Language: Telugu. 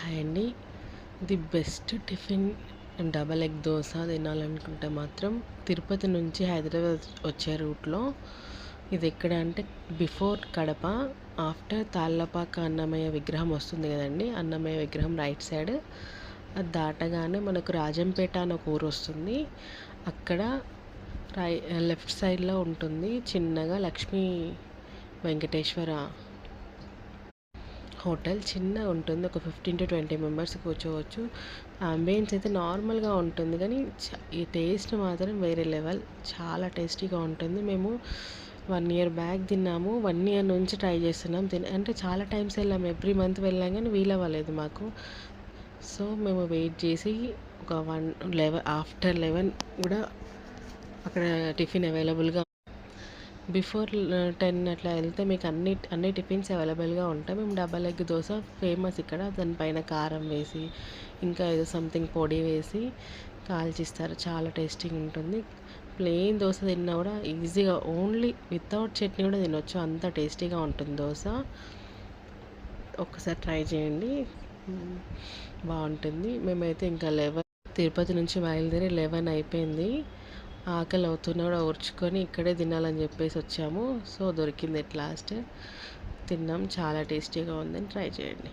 హాయ్ అండి. The best tiffin double egg dosa తినాలనుకుంటే మాత్రం తిరుపతి నుంచి హైదరాబాద్ వచ్చే రూట్లో ఇది ఎక్కడ అంటే బిఫోర్ కడప ఆఫ్టర్ తాళ్ళపాక అన్నమయ్య విగ్రహం వస్తుంది కదండి. అన్నమయ్య విగ్రహం రైట్ సైడ్ అది దాటగానే మనకు రాజంపేట అని ఒక ఊరు వస్తుంది. అక్కడ లెఫ్ట్ సైడ్లో ఉంటుంది చిన్నగా లక్ష్మీ వెంకటేశ్వర హోటల్. చిన్నగా ఉంటుంది, ఒక 15 to 20 మెంబర్స్ కూర్చోవచ్చు. అంబియన్స్ అయితే నార్మల్గా ఉంటుంది కానీ ఈ టేస్ట్ మాత్రం వేరే లెవెల్, చాలా టేస్టీగా ఉంటుంది. మేము 1 year బ్యాక్ తిన్నాము, 1 year నుంచి ట్రై చేస్తున్నాం. అంటే చాలా టైమ్స్ వెళ్ళాము, ఎవ్రీ మంత్ వెళ్ళాం కానీ వీలవ్వలేదు మాకు. సో మేము వెయిట్ చేసి ఒక 11 కూడా అక్కడ టిఫిన్ అవైలబుల్గా బిఫోర్ 10 అట్లా వెళ్తే మీకు అన్ని టిఫిన్స్ అవైలబుల్గా ఉంటాయి. మేము డబల్ ఎగ్ దోశ ఫేమస్ ఇక్కడ, దానిపైన కారం వేసి ఇంకా ఏదో సంథింగ్ పొడి వేసి కాల్చిస్తారు, చాలా టేస్టీగా ఉంటుంది. ప్లెయిన్ దోశ తిన్నా కూడా ఈజీగా ఓన్లీ వితౌట్ చట్నీ కూడా తినొచ్చు, అంత టేస్టీగా ఉంటుంది దోశ. ఒక్కసారి ట్రై చేయండి, బాగుంటుంది. మేమైతే ఇంకా తిరుపతి నుంచి బయలుదేరి 11 అయిపోయింది. ఆకలి అవుతున్నా కూడా ఓర్చుకొని ఇక్కడే తినాలని చెప్పేసి వచ్చాము. సో దొరికింది ఎట్ లాస్ట్, తిన్నాం. చాలా టేస్టీగా ఉందని ట్రై చేయండి.